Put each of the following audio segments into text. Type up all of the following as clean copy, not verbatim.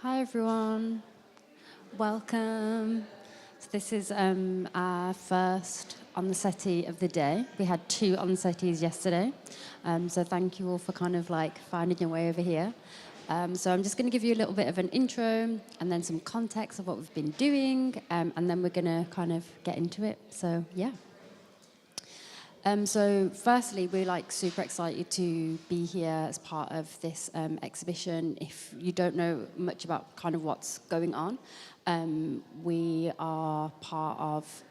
Hi everyone, welcome. So this is our first on the settee of the day. We had 2 on the settees yesterday, so thank you all for kind of like finding your way over here. So I'm just going to give you a little bit of an intro and then some context of what we've been doing, and then we're going to kind of get into it. So yeah. So firstly, we're like super excited to be here as part of this exhibition. If you don't know much about kind of what's going on, we are part of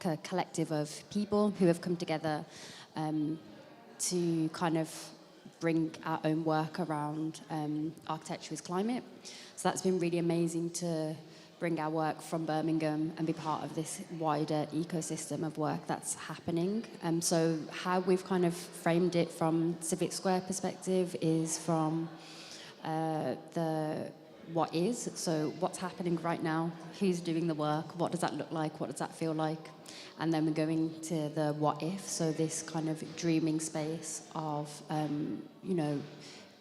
a collective of people who have come together to kind of bring our own work around architecture with climate. So that's been really amazing to bring our work from Birmingham and be part of this wider ecosystem of work that's happening. So how we've kind of framed it from Civic Square perspective is from the what is, so what's happening right now, who's doing the work, what does that look like, what does that feel like, and then we're going to the what if, so this kind of dreaming space of,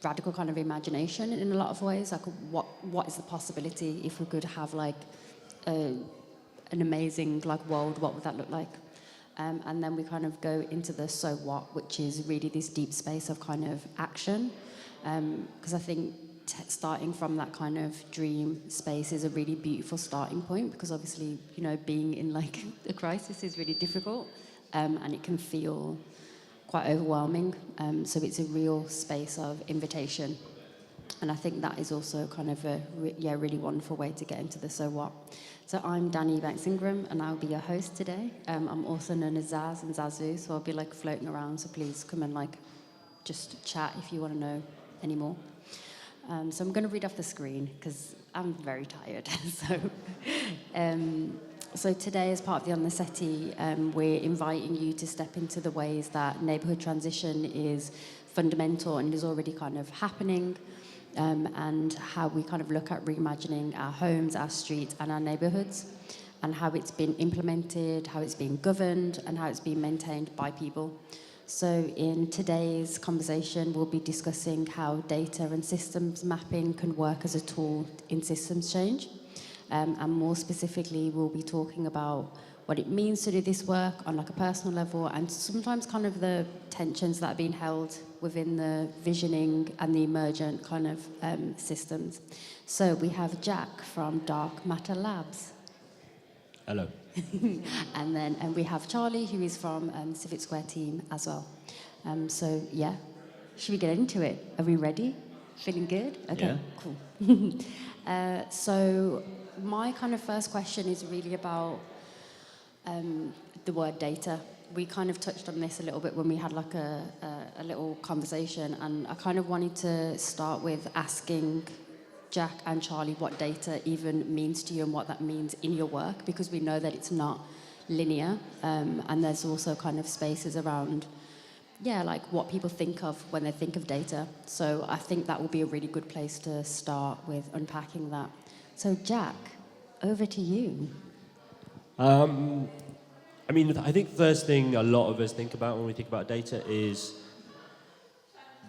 radical kind of imagination in a lot of ways, like what is the possibility if we could have like an amazing like world, what would that look like? And then we kind of go into the so what, which is really this deep space of kind of action, because I think starting from that kind of dream space is a really beautiful starting point, because obviously, being in like a crisis is really difficult, and it can feel quite overwhelming. So it's a real space of invitation. And I think that is also kind of a really wonderful way to get into the so what. So I'm Danni Ebanks-Ingram, and I'll be your host today. I'm also known as Zaz and Zazu, so I'll be like floating around, so please come and like just chat if you want to know any more. So I'm going to read off the screen because I'm very tired. So today, as part of the On the Settee, we're inviting you to step into the ways that neighbourhood transition is fundamental and is already kind of happening, and how we kind of look at reimagining our homes, our streets, and our neighbourhoods, and how it's been implemented, how it's being governed, and how it's being maintained by people. So in today's conversation, we'll be discussing how data and systems mapping can work as a tool in systems change. And more specifically, we'll be talking about what it means to do this work on like a personal level, and sometimes kind of the tensions that are being held within the visioning and the emergent kind of systems. So we have Jack from Dark Matter Labs. Hello. And we have Charlie, who is from Civic Square team as well. So yeah, should we get into it? Are we ready? Feeling good? Okay, yeah. Cool. So my kind of first question is really about the word data. We kind of touched on this a little bit when we had like a little conversation, and I kind of wanted to start with asking Jack and Charlie what data even means to you and what that means in your work, because we know that it's not linear, and there's also kind of spaces around, like what people think of when they think of data. So I think that will be a really good place to start with unpacking that. So Jack, over to you. I think first thing a lot of us think about when we think about data is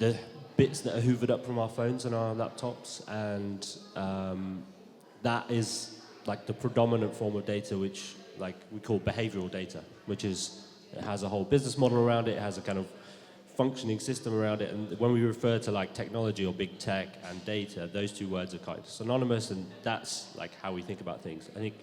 the bits that are hoovered up from our phones and our laptops, and that is like the predominant form of data, which like we call behavioral data, which is, it has a whole business model around it, it has a kind of functioning system around it, and when we refer to like technology or big tech and data, those two words are kind of synonymous, and that's like how we think about things. I think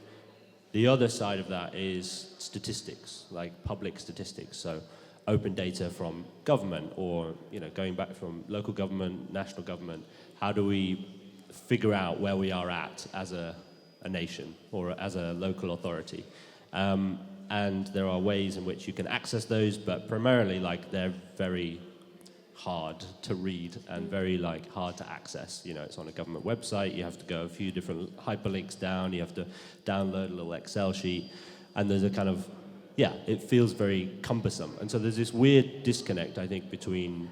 the other side of that is statistics, like public statistics, so open data from government, or going back from local government, national government. How do we figure out where we are at as a nation or as a local authority? And there are ways in which you can access those, but primarily like they're very hard to read and very like hard to access. It's on a government website, you have to go a few different hyperlinks down, you have to download a little Excel sheet, and there's a kind of, it feels very cumbersome. And so there's this weird disconnect, I think, between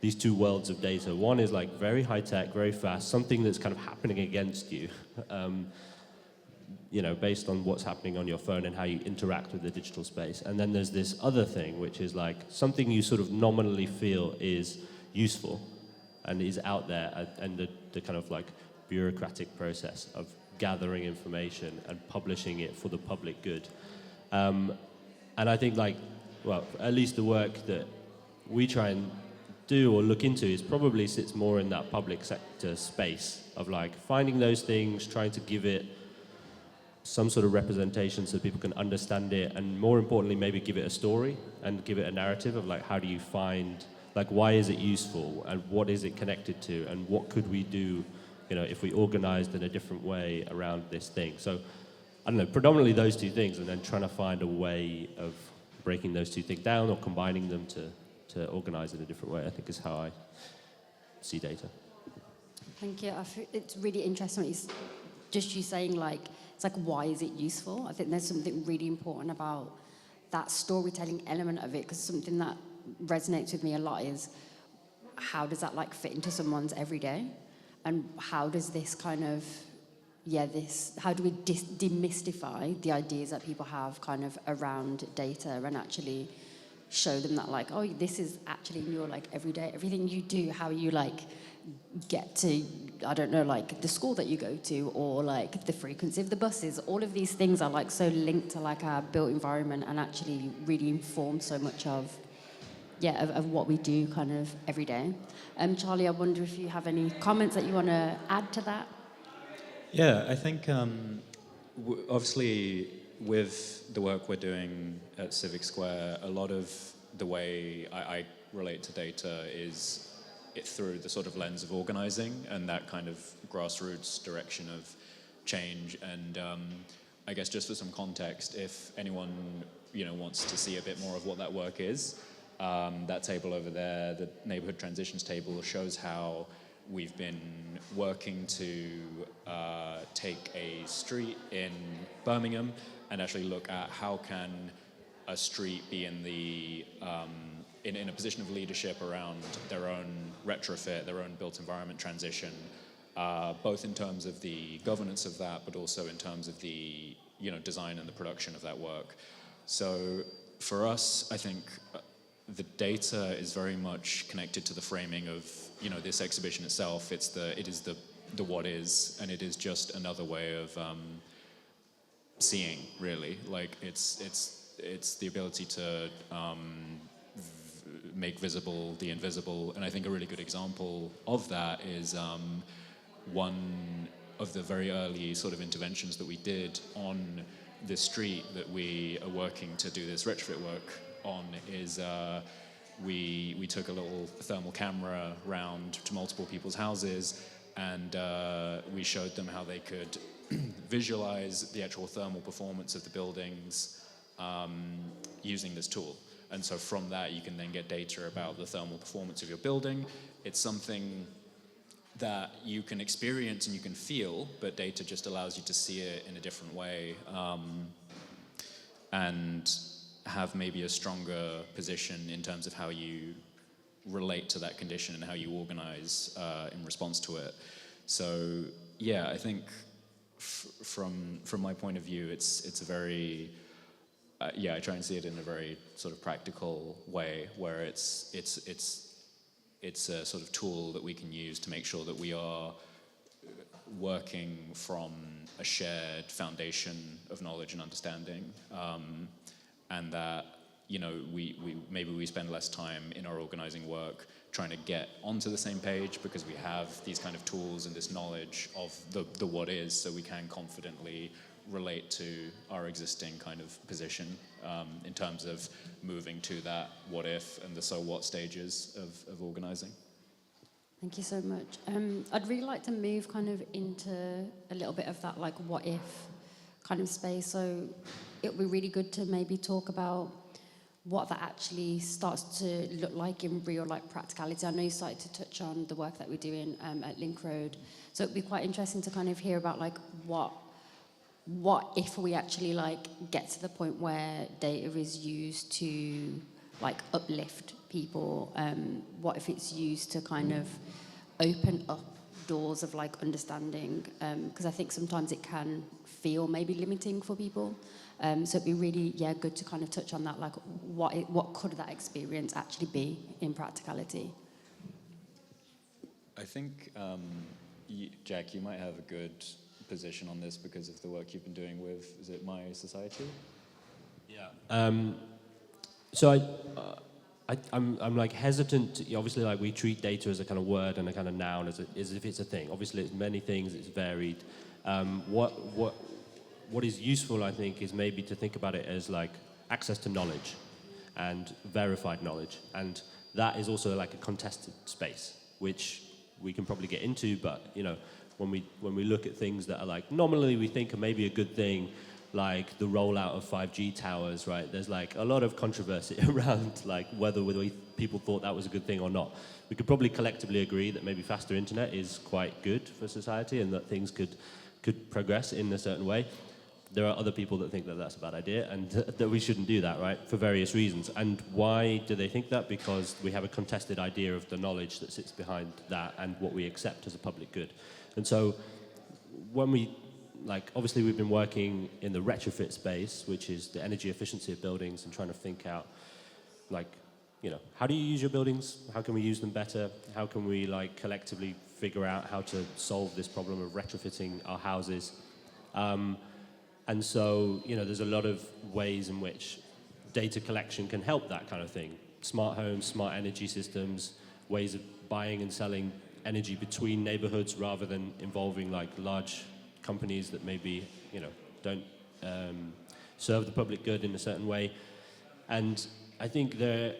these two worlds of data. One is like very high tech, very fast, something that's kind of happening against you, based on what's happening on your phone and how you interact with the digital space. And then there's this other thing, which is like something you sort of nominally feel is useful and is out there, and the kind of like bureaucratic process of gathering information and publishing it for the public good. And I think, like, well, at least the work that we try and do or look into is probably sits more in that public sector space of like finding those things, trying to give it some sort of representation so people can understand it, and more importantly, maybe give it a story and give it a narrative of like, how do you find, like, why is it useful and what is it connected to and what could we do, you know, if we organized in a different way around this thing. So, I don't know, predominantly those two things, and then trying to find a way of breaking those two things down or combining them to organize in a different way, I think is how I see data. Thank you. I feel it's really interesting. It's just you saying, like, it's like, why is it useful? I think there's something really important about that storytelling element of it, because something that resonates with me a lot is how does that like fit into someone's everyday, and how does this kind of how do we demystify the ideas that people have kind of around data and actually show them that, like, oh, this is actually in your like everyday, everything you do, how you like get to, I don't know, like the school that you go to, or like the frequency of the buses. All of these things are like so linked to like our built environment and actually really inform so much of what we do kind of every day. Charlie, I wonder if you have any comments that you want to add to that? Yeah, I think obviously with the work we're doing at Civic Square, a lot of the way I relate to data is through the sort of lens of organising and that kind of grassroots direction of change. And I guess just for some context, if anyone wants to see a bit more of what that work is, that table over there, the Neighbourhood Transitions table, shows how we've been working to take a street in Birmingham and actually look at how can a street be in the in a position of leadership around their own retrofit, their own built environment transition, both in terms of the governance of that, but also in terms of the design and the production of that work. So for us, I think the data is very much connected to the framing of this exhibition itself. It is the what is, and it is just another way of seeing, really. Like it's the ability to make visible the invisible, and I think a really good example of that is one of the very early sort of interventions that we did on this street that we are working to do this retrofit work on is we took a little thermal camera round to multiple people's houses, and we showed them how they could visualize the actual thermal performance of the buildings using this tool. And so from that, you can then get data about the thermal performance of your building. It's something that you can experience and you can feel, but data just allows you to see it in a different way and have maybe a stronger position in terms of how you relate to that condition and how you organize in response to it. So yeah, I think from my point of view, it's a very I try and see it in a very sort of practical way, where it's a sort of tool that we can use to make sure that we are working from a shared foundation of knowledge and understanding, and that we spend less time in our organizing work trying to get onto the same page, because we have these kind of tools and this knowledge of the what is, so we can confidently relate to our existing kind of position in terms of moving to that what if and the so what stages of organizing. Thank you so much. I'd really like to move kind of into a little bit of that like what if kind of space. So it would be really good to maybe talk about what that actually starts to look like in real like practicality. I know you started to touch on the work that we're doing at Link Road. So it'd be quite interesting to kind of hear about like what if we actually like get to the point where data is used to like uplift people? What if it's used to kind of open up doors of like understanding? Because I think sometimes it can feel maybe limiting for people. So it'd be really good to kind of touch on that, like what could that experience actually be in practicality? I think Jack, you might have a good position on this because of the work you've been doing with, is it My Society? Yeah. So I'm like hesitant. Obviously, like we treat data as a kind of word and a kind of noun as if it's a thing. Obviously, it's many things. It's varied. What is useful, I think, is maybe to think about it as like access to knowledge and verified knowledge, and that is also like a contested space, which we can probably get into. But you know, when we look at things that are like nominally we think are maybe a good thing, like the rollout of 5G towers, right? There's like a lot of controversy around like whether people thought that was a good thing or not. We could probably collectively agree that maybe faster internet is quite good for society and that things could progress in a certain way. There are other people that think that that's a bad idea and that we shouldn't do that, right? For various reasons. And why do they think that? Because we have a contested idea of the knowledge that sits behind that and what we accept as a public good. And so when we obviously we've been working in the retrofit space, which is the energy efficiency of buildings, and trying to think out, how do you use your buildings? How can we use them better? How can we collectively figure out how to solve this problem of retrofitting our houses? And so, there's a lot of ways in which data collection can help that kind of thing. Smart homes, smart energy systems, ways of buying and selling energy between neighborhoods rather than involving large companies that maybe don't serve the public good in a certain way. And I think there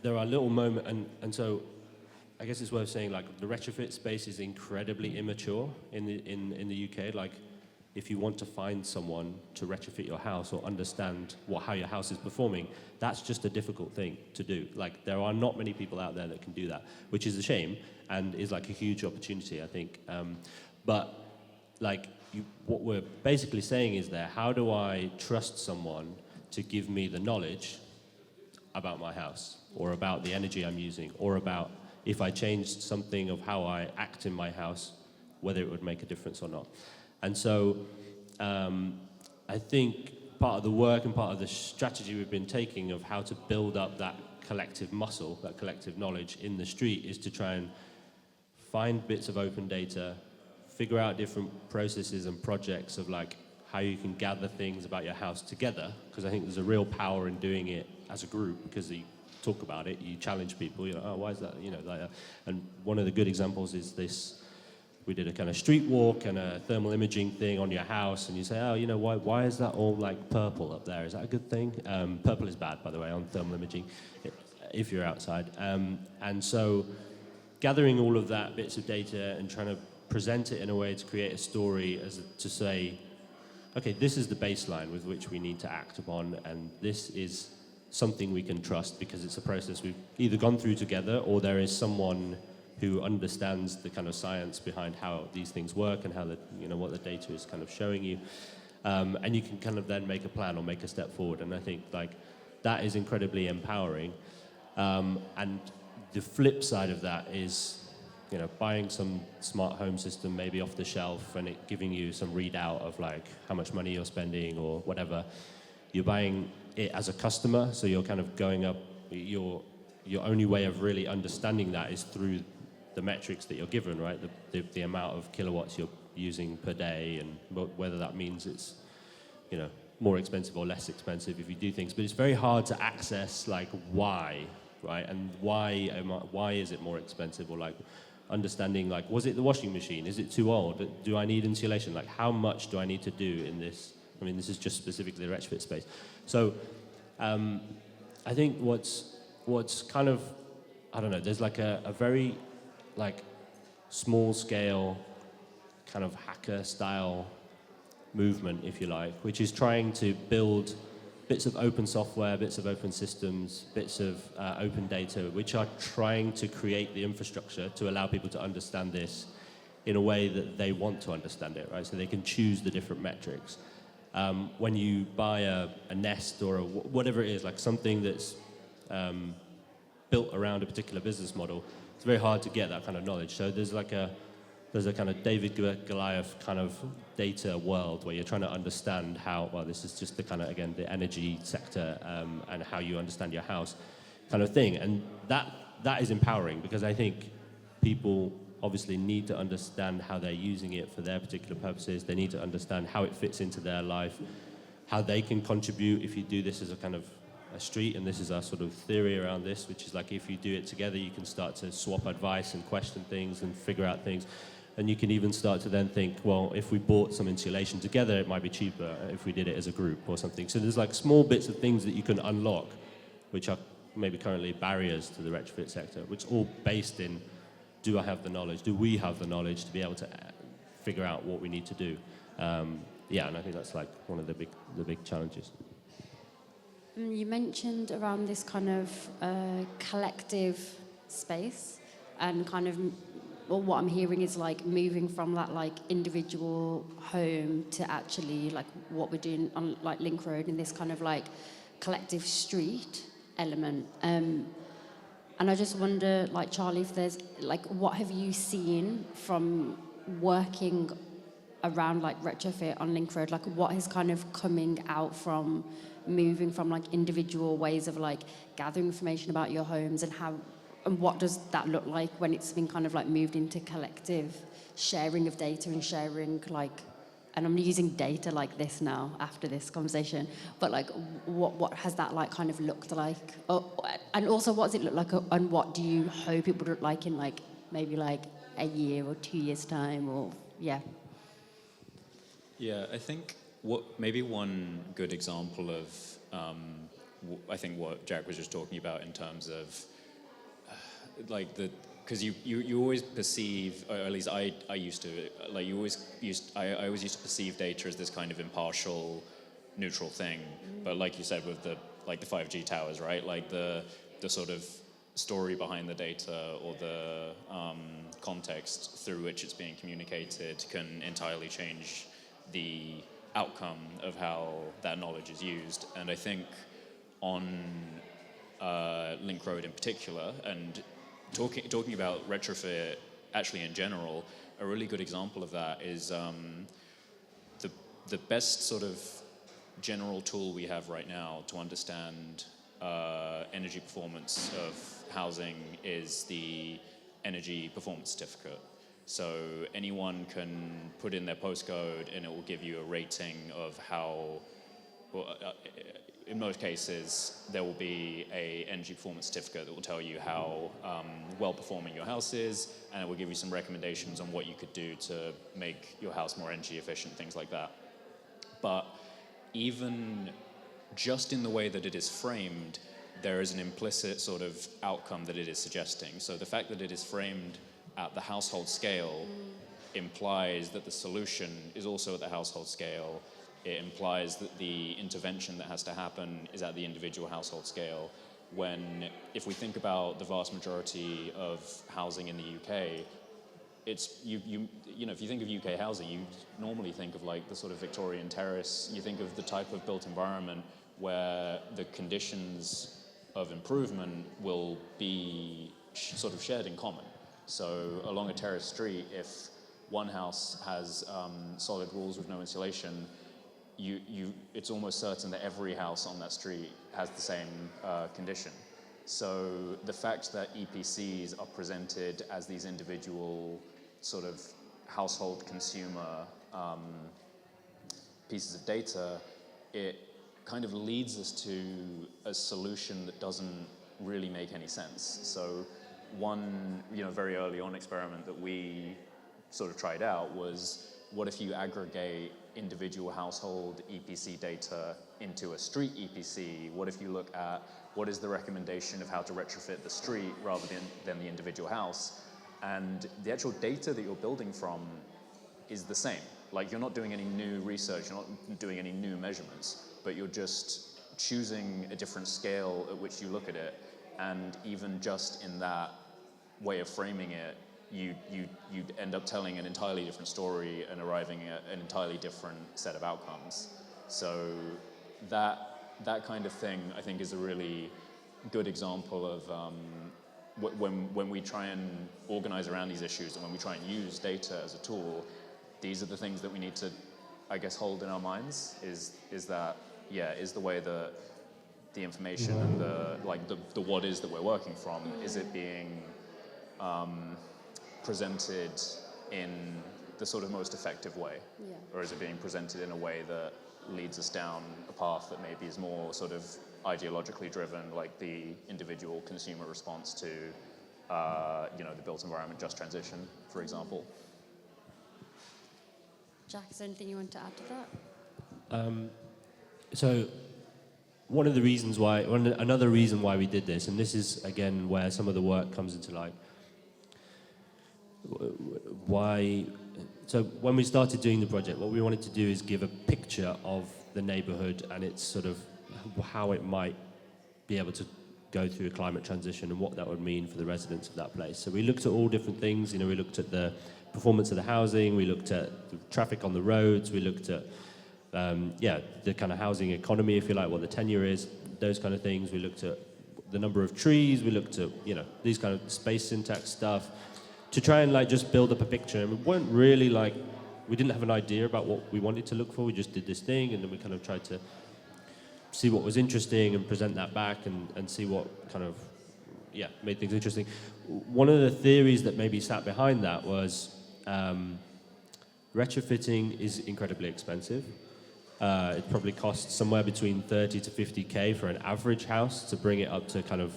are little moments, and so I guess it's worth saying the retrofit space is incredibly immature in the UK. If you want to find someone to retrofit your house or understand how your house is performing, that's just a difficult thing to do. There are not many people out there that can do that, which is a shame and is a huge opportunity, I think. What we're basically saying is how do I trust someone to give me the knowledge about my house or about the energy I'm using or about if I changed something of how I act in my house, whether it would make a difference or not. And so I think part of the work and part of the strategy we've been taking of how to build up that collective muscle, that collective knowledge in the street is to try and find bits of open data, figure out different processes and projects of how you can gather things about your house together, because I think there's a real power in doing it as a group, because you talk about it, you challenge people, oh, why is that, and one of the good examples is this. We did a kind of street walk and a thermal imaging thing on your house, and you say, oh, why is that all purple up there? Is that a good thing? Purple is bad, by the way, on thermal imaging, if you're outside. And so gathering all of that bits of data and trying to present it in a way to create a story to say, okay, this is the baseline with which we need to act upon, and this is something we can trust because it's a process we've either gone through together or there is someone who understands the kind of science behind how these things work and how what the data is kind of showing you, and you can kind of then make a plan or make a step forward. And I think that is incredibly empowering. And the flip side of that is, buying some smart home system maybe off the shelf and it giving you some readout of how much money you're spending or whatever. You're buying it as a customer, so you're kind of going up. Your only way of really understanding that is through the metrics that you're given, right? The amount of kilowatts you're using per day, and whether that means it's, more expensive or less expensive if you do things. But it's very hard to access why, right? And why is it more expensive? Or understanding was it the washing machine? Is it too old? Do I need insulation? How much do I need to do in this? I mean, this is just specifically the retrofit space. So I think what's kind of, I don't know, there's a very small scale kind of hacker style movement, if you like, which is trying to build bits of open software, bits of open systems, bits of open data, which are trying to create the infrastructure to allow people to understand this in a way that they want to understand it, right? So they can choose the different metrics. When you buy a Nest or whatever it is, something that's built around a particular business model, it's very hard to get that kind of knowledge. So there's a kind of David Goliath kind of data world where you're trying to understand how, well, this is just the kind of, again, the energy sector and how you understand your house kind of thing. And that is empowering because I think people obviously need to understand how they're using it for their particular purposes. They need to understand how it fits into their life, how they can contribute. If you do this as a kind of a street, and this is our sort of theory around this, which is like if you do it together, you can start to swap advice and question things and figure out things. And you can even start to then think, well, if we bought some insulation together, it might be cheaper if we did it as a group or something. So there's like small bits of things that you can unlock, which are maybe currently barriers to the retrofit sector, which are all based in, do I have the knowledge? Do we have the knowledge to be able to figure out what we need to do? Yeah, and I think that's like one of the big challenges. You mentioned around this kind of collective space, and kind of, well, what I'm hearing is like moving from that like individual home to actually like what we're doing on like Link Road in this kind of like collective street element. And I just wonder, like Charlie, if there's like, what have you seen from working around like retrofit on Link Road? Like what is kind of coming out from moving from like individual ways of like gathering information about your homes, and what does that look like when it's been kind of like moved into collective sharing of data and sharing like, and I'm using data like this now after this conversation, but like what has that like kind of looked like? And also what does it look like, and what do you hope it would look like in like maybe like a year or 2 years time, or yeah. Yeah, I think maybe one good example of I think what Jack was just talking about in terms of like because you always perceive, or at least I used to, like I always used to perceive data as this kind of impartial, neutral thing. But like you said with the 5G towers, right? Like the sort of story behind the data or the context through which it's being communicated can entirely change the outcome of how that knowledge is used. And I think on Link Road in particular, and talking about retrofit actually in general, a really good example of that is the best sort of general tool we have right now to understand energy performance of housing is the energy performance certificate. So anyone can put in their postcode and it will give you a rating of how, well, in most cases, there will be a energy performance certificate that will tell you how well-performing your house is, and it will give you some recommendations on what you could do to make your house more energy efficient, things like that. But even just in the way that it is framed, there is an implicit sort of outcome that it is suggesting. So the fact that it is framed at the household scale implies that the solution is also at the household scale. It implies that the intervention that has to happen is at the individual household scale. When, if we think about the vast majority of housing in the UK, it's you know, if you think of UK housing, you normally think of like the sort of Victorian terrace. You think of the type of built environment where the conditions of improvement will be sort of shared in common. So along a terrace street, if one house has solid walls with no insulation, it's almost certain that every house on that street has the same condition. So the fact that EPCs are presented as these individual sort of household consumer pieces of data, it kind of leads us to a solution that doesn't really make any sense. So one, very early on experiment that we sort of tried out was, what if you aggregate individual household EPC data into a street EPC? What if you look at what is the recommendation of how to retrofit the street rather than the individual house? And the actual data that you're building from is the same. Like, you're not doing any new research, you're not doing any new measurements, but you're just choosing a different scale at which you look at it. And even just in that way of framing it, you'd end up telling an entirely different story and arriving at an entirely different set of outcomes. So that kind of thing, I think, is a really good example of when we try and organize around these issues and when we try and use data as a tool, these are the things that we need to, I guess, hold in our minds, is the way that the information and the what is that we're working from, is it being presented in the sort of most effective way? Yeah. Or is it being presented in a way that leads us down a path that maybe is more sort of ideologically driven, like the individual consumer response to, the built environment just transition, for example? Jack, is there anything you want to add to that? So another reason why we did this, and this is again where some of the work comes into like, why. So when we started doing the project, what we wanted to do is give a picture of the neighbourhood and its sort of how it might be able to go through a climate transition and what that would mean for the residents of that place. So we looked at all different things. We looked at the performance of the housing, we looked at the traffic on the roads, we looked at the kind of housing economy, if you like, what the tenure is, those kind of things. We looked at the number of trees, we looked at, these kind of space syntax stuff to try and like just build up a picture. And we weren't really like, we didn't have an idea about what we wanted to look for. We just did this thing and then we kind of tried to see what was interesting and present that back and see what kind of, made things interesting. One of the theories that maybe sat behind that was retrofitting is incredibly expensive. It probably costs somewhere between 30 to 50K for an average house to bring it up to kind of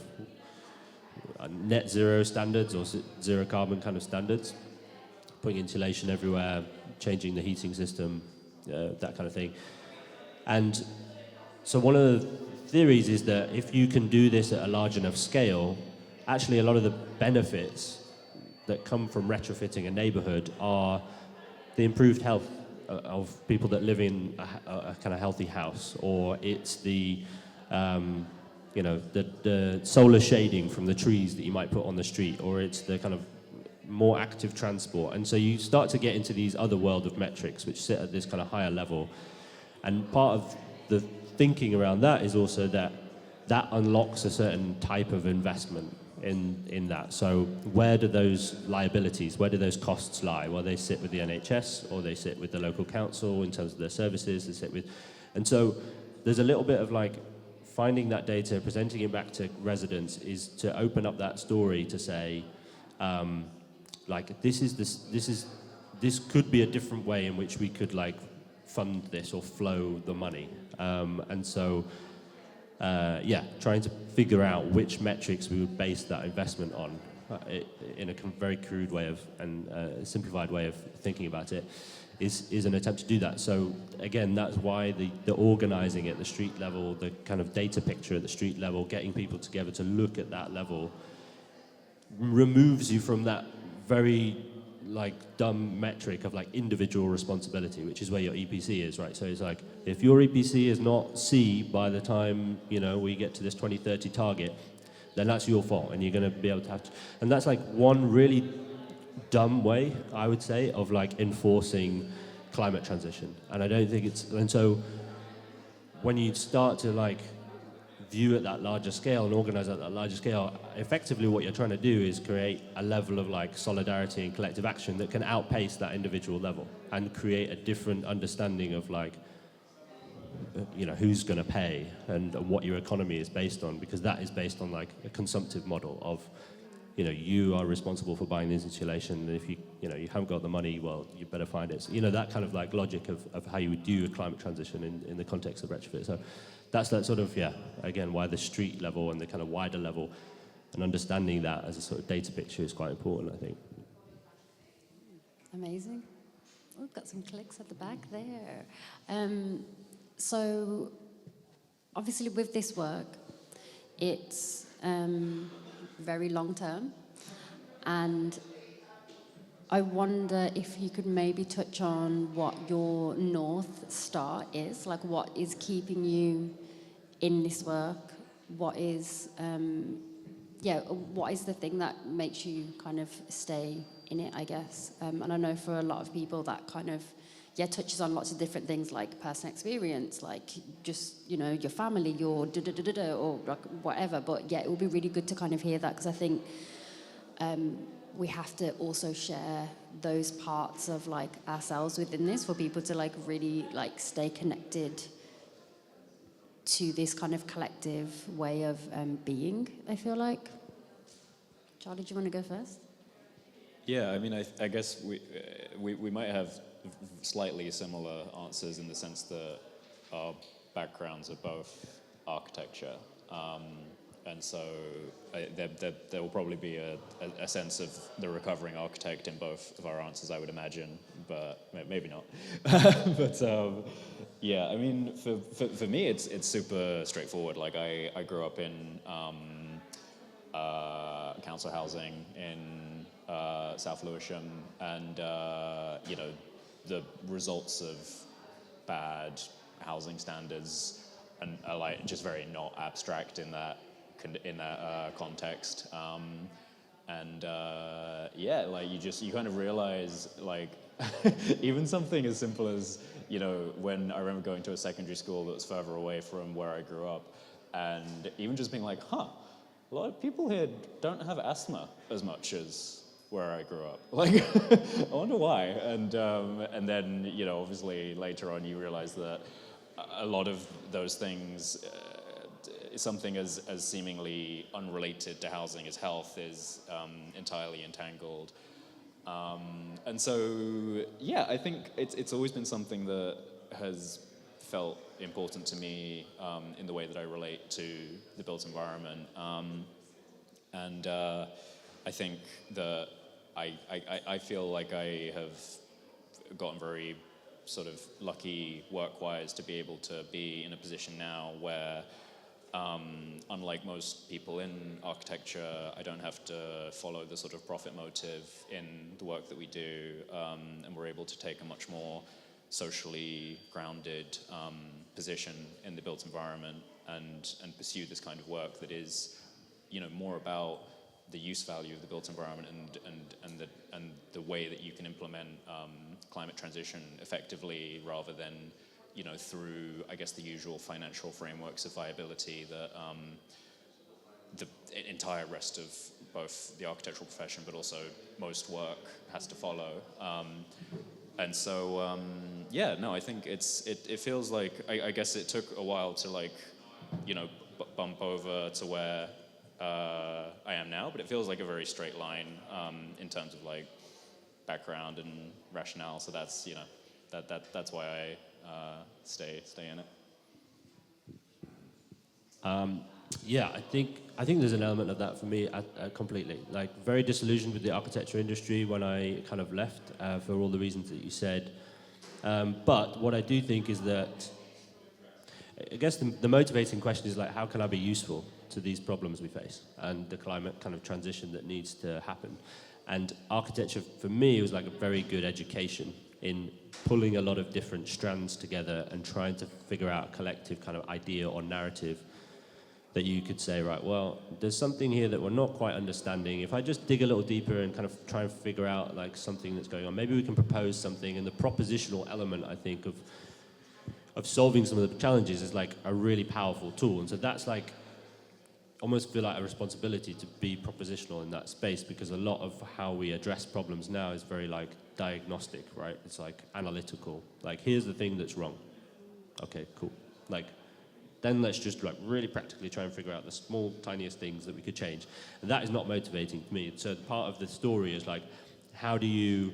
net zero standards or zero carbon kind of standards, putting insulation everywhere, changing the heating system, that kind of thing. And so one of the theories is that if you can do this at a large enough scale, actually a lot of the benefits that come from retrofitting a neighborhood are the improved health of people that live in a kind of healthy house, or it's the solar shading from the trees that you might put on the street, or it's the kind of more active transport. And so you start to get into these other world of metrics which sit at this kind of higher level. And part of the thinking around that is also that unlocks a certain type of investment in that. So where do those liabilities, where do those costs lie? Well, they sit with the NHS or they sit with the local council in terms of their services, they sit with... And so there's a little bit of like finding that data, presenting it back to residents is to open up that story to say, this could be a different way in which we could like fund this or flow the money. Trying to figure out which metrics we would base that investment on in a very crude way of and simplified way of thinking about it is an attempt to do that. So again, that's why the organising at the street level, the kind of data picture at the street level, getting people together to look at that level removes you from that very like dumb metric of like individual responsibility, which is where your EPC is, right? So it's like, if your EPC is not C by the time, we get to this 2030 target, then that's your fault and you're gonna be able to have to, and that's like one really dumb way, I would say, of like enforcing climate transition. And I don't think and so when you start to like view at that larger scale and organize at that larger scale, effectively what you're trying to do is create a level of like solidarity and collective action that can outpace that individual level and create a different understanding of like, who's going to pay and what your economy is based on, because that is based on like a consumptive model of, you are responsible for buying this insulation, and if you haven't got the money, well, you better find it. So, that kind of like logic of how you would do a climate transition in the context of retrofit. So that's that sort of, again, why the street level and the kind of wider level and understanding that as a sort of data picture is quite important, I think. Amazing. Oh, we've got some clicks at the back there. So obviously with this work, it's very long term, and I wonder if you could maybe touch on what your North Star is, like what is keeping you in this work, what is the thing that makes you kind of stay in it, I guess. And I know for a lot of people that kind of touches on lots of different things like personal experience, like just, your family, your da-da-da-da-da, or like whatever. But it would be really good to kind of hear that, because I think we have to also share those parts of like ourselves within this for people to like really like stay connected to this kind of collective way of being, I feel like. Charlie, do you want to go first? Yeah, I mean, I guess we might have slightly similar answers in the sense that our backgrounds are both architecture, and so there will probably be a sense of the recovering architect in both of our answers, I would imagine, but maybe not. But yeah, I mean, for me, it's super straightforward. Like I grew up in council housing in South Lewisham, and you know, the results of bad housing standards and are like just very not abstract in that context. And yeah, like you kind of realize, like even something as simple as, you know, when I remember going to a secondary school that was further away from where I grew up, and even just being like, a lot of people here don't have asthma as much as where I grew up. Like, I wonder why. And then, you know, obviously later on you realize that a lot of those things, something as seemingly unrelated to housing as health, is entirely entangled. And so, yeah, I think it's always been something that has felt important to me in the way that I relate to the built environment. And I think that I feel like I have gotten very sort of lucky work-wise to be able to be in a position now where, unlike most people in architecture, I don't have to follow the sort of profit motive in the work that we do, and we're able to take a much more socially grounded position in the built environment and pursue this kind of work that is, you know, more about the use value of the built environment and the way that you can implement climate transition effectively, rather than, you know, through, I guess, the usual financial frameworks of viability that the entire rest of both the architectural profession but also most work has to follow. And so, yeah, no, I think it feels like, I guess it took a while to, like, you know, bump over to where I am now, but it feels like a very straight line in terms of, like, background and rationale. So that's, you know, that's why I stay in it. Yeah, I think there's an element of that for me completely. Like, very disillusioned with the architecture industry when I kind of left for all the reasons that you said. But what I do think is that, I guess the motivating question is, like, how can I be useful to these problems we face and the climate kind of transition that needs to happen? And architecture for me was like a very good education in pulling a lot of different strands together and trying to figure out a collective kind of idea or narrative that you could say, right, well, there's something here that we're not quite understanding. If I just dig a little deeper and kind of try and figure out, like, something that's going on, maybe we can propose something. And the propositional element, I think, of solving some of the challenges is, like, a really powerful tool. And so that's, like, almost feel like a responsibility to be propositional in that space, because a lot of how we address problems now is very, like, diagnostic, right? It's like analytical. Like, here's the thing that's wrong. Okay, cool. Like, then let's just, like, really practically try and figure out the small, tiniest things that we could change. And that is not motivating to me. So part of the story is, like, how do you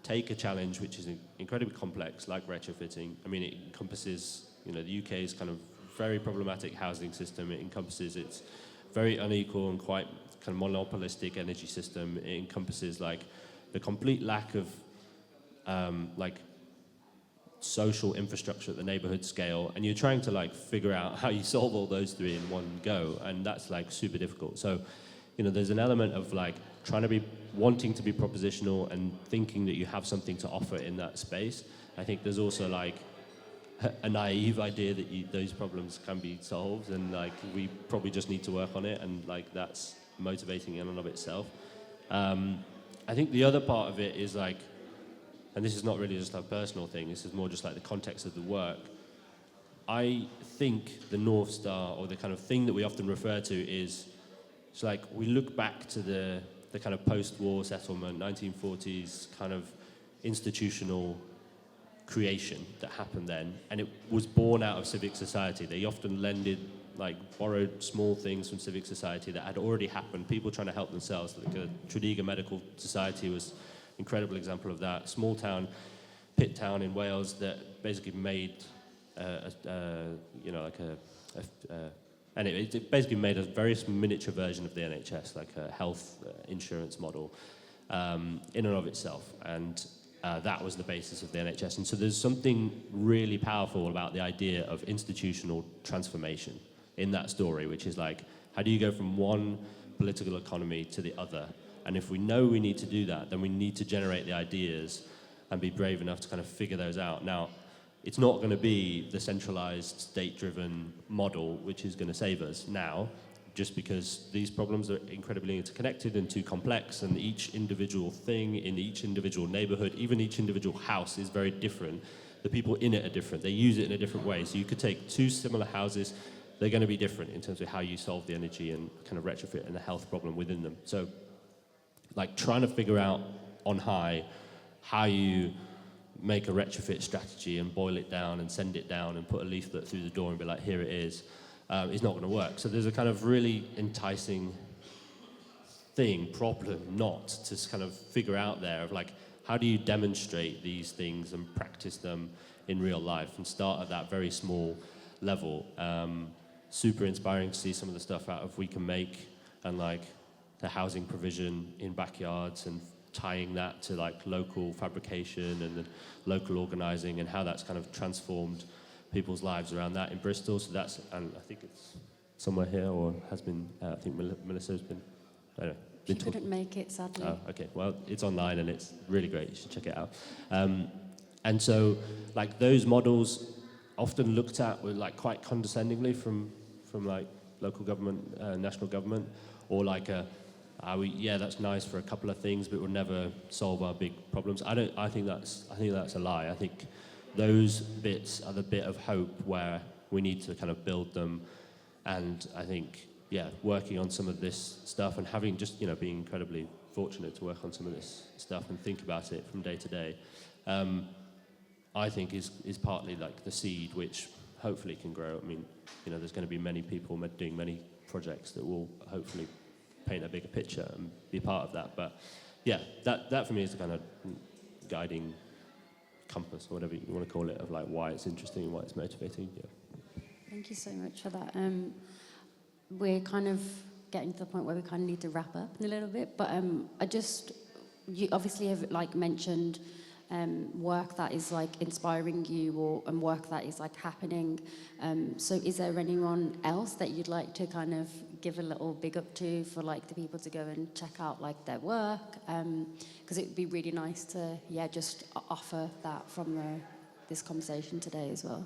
take a challenge which is incredibly complex, like retrofitting? I mean, it encompasses, you know, the UK's kind of very problematic housing system. It encompasses its very unequal and quite kind of monopolistic energy system. It encompasses, like, the complete lack of like social infrastructure at the neighborhood scale, and you're trying to, like, figure out how you solve all those three in one go, and that's, like, super difficult. So, you know, there's an element of, like, wanting to be propositional and thinking that you have something to offer in that space. I think there's also, like, a naive idea that those problems can be solved, and, like, we probably just need to work on it, and, like, that's motivating in and of itself. I think the other part of it is, like, and this is not really just a personal thing, this is more just, like, the context of the work. I think the North Star, or the kind of thing that we often refer to, is, it's like, we look back to the kind of post-war settlement, 1940s kind of institutional creation that happened then, and it was born out of civic society. They often like borrowed small things from civic society that had already happened, people trying to help themselves. Like Tredegar Medical Society was an incredible example of that. Small town, pit town in Wales that basically made, anyway, it basically made a very miniature version of the NHS, like a health insurance model in and of itself. And that was the basis of the NHS. And so there's something really powerful about the idea of institutional transformation in that story, which is like, how do you go from one political economy to the other? And if we know we need to do that, then we need to generate the ideas and be brave enough to kind of figure those out. Now, it's not going to be the centralized, state-driven model which is going to save us now, just because these problems are incredibly interconnected and too complex, and each individual thing in each individual neighborhood, even each individual house, is very different. The people in it are different. They use it in a different way. So you could take two similar houses, they're going to be different in terms of how you solve the energy and kind of retrofit and the health problem within them. So, like, trying to figure out on high how you make a retrofit strategy and boil it down and send it down and put a leaflet through the door and be like, here it is not going to work. So there's a kind of really enticing problem not to kind of figure out there of like, how do you demonstrate these things and practice them in real life and start at that very small level. Super inspiring to see some of the stuff out of We Can Make and like the housing provision in backyards and tying that to like local fabrication and the local organising and how that's kind of transformed people's lives around that in Bristol. So that's, and I think it's somewhere here or has been, I think Melissa's been, I don't know. She couldn't make it, sadly. Oh, okay. Well, it's online and it's really great. You should check it out. And so, like, those models often looked at with like quite condescendingly from like local government, national government, or like yeah, that's nice for a couple of things, but it will never solve our big problems. I think that's a lie. I think those bits are the bit of hope where we need to kind of build them, and I think, yeah, working on some of this stuff and having just, being incredibly fortunate to work on some of this stuff and think about it from day to day, I think is partly like the seed which hopefully can grow. I mean, there's going to be many people doing many projects that will hopefully paint a bigger picture and be part of that. But yeah, that for me is the kind of guiding compass, or whatever you want to call it, of like why it's interesting and why it's motivating. Yeah. Thank you so much for that. We're kind of getting to the point where we kind of need to wrap up in a little bit, but you obviously have like mentioned work that is like inspiring you and work that is like happening. So is there anyone else that you'd like to kind of give a little big up to for like the people to go and check out like their work? Because it would be really nice to, just offer that from this conversation today as well.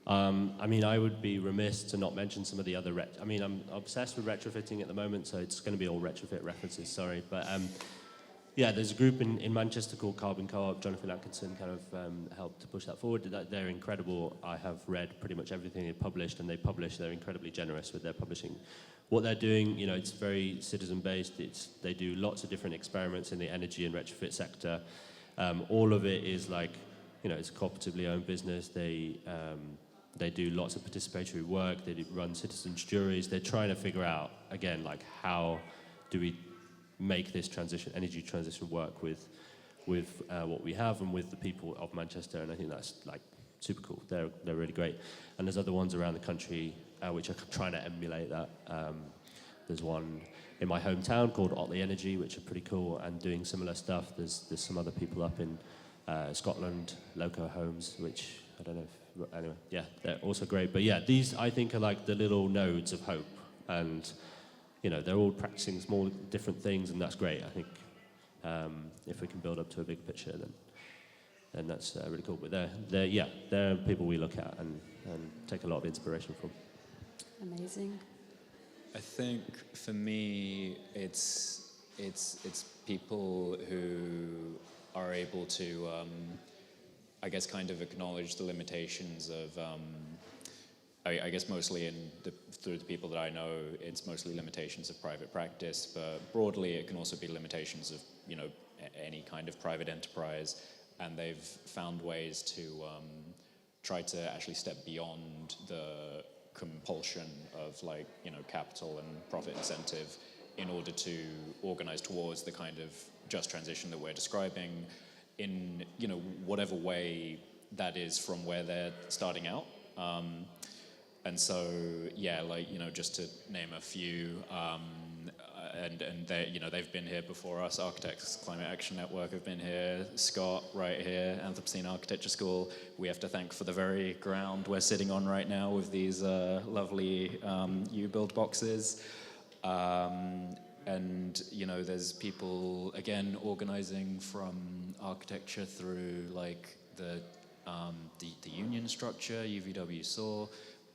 I mean, I would be remiss to not mention some of the other I'm obsessed with retrofitting at the moment, so it's going to be all retrofit references, sorry. But there's a group in Manchester called Carbon Co-op. Jonathan Atkinson kind of helped to push that forward. They're incredible. I have read pretty much everything they've published, and they're incredibly generous with their publishing. What they're doing, it's very citizen-based. They do lots of different experiments in the energy and retrofit sector. All of it is like, it's a cooperatively owned business. They do lots of participatory work. They run citizens' juries. They're trying to figure out, again, like how do we make this energy transition work with what we have and with the people of Manchester, and I think that's like super cool. They're really great. And there's other ones around the country which are trying to emulate that. There's one in my hometown called Otley Energy, which are pretty cool and doing similar stuff. There's some other people up in Scotland, Loco Homes, which I don't know if, anyway, yeah, they're also great. But yeah, these I think are like the little nodes of hope, and they're all practicing small different things, and that's great. I think if we can build up to a big picture, then that's really cool. But they're people we look at and take a lot of inspiration from. Amazing. I think for me, it's people who are able to, I guess, kind of acknowledge the limitations of. I guess mostly through the people that I know, it's mostly limitations of private practice, but broadly it can also be limitations of any kind of private enterprise, and they've found ways to try to actually step beyond the compulsion of like, you know, capital and profit incentive in order to organize towards the kind of just transition that we're describing in, you know, whatever way that is from where they're starting out. And so, yeah, like, you know, just to name a few, and they, you know, they've been here before us. Architects Climate Action Network have been here. Scott, right here, Anthropocene Architecture School. We have to thank for the very ground we're sitting on right now with these lovely U-build boxes. And, you know, there's people, again, organizing from architecture through, like, the union structure, UVW SAW.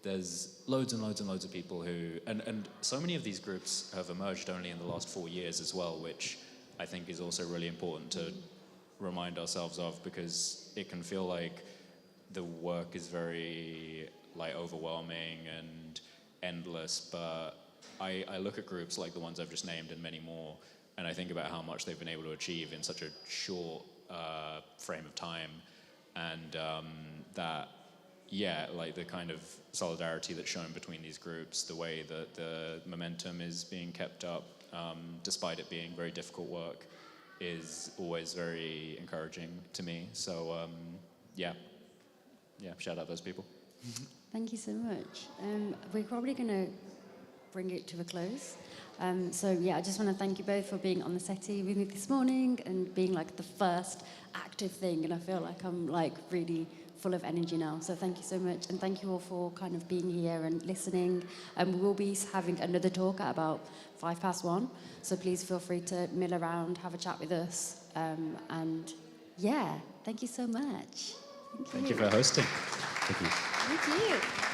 There's loads and loads and loads of people who, and so many of these groups have emerged only in the last 4 years as well, which I think is also really important to remind ourselves of, because it can feel like the work is very, like, overwhelming and endless, but I look at groups like the ones I've just named and many more, and I think about how much they've been able to achieve in such a short frame of time, and that, yeah, like the kind of solidarity that's shown between these groups, the way that the momentum is being kept up, despite it being very difficult work, is always very encouraging to me. So, yeah, shout out those people. Thank you so much. We're probably going to bring it to a close. So yeah, I just want to thank you both for being on the settee with me this morning and being like the first active thing, and I feel like I'm like really full of energy now. So thank you so much, and thank you all for kind of being here and listening. We will be having another talk at about 1:05, so please feel free to mill around, have a chat with us, and yeah, thank you so much. Thank you for hosting. Thank you. Thank you.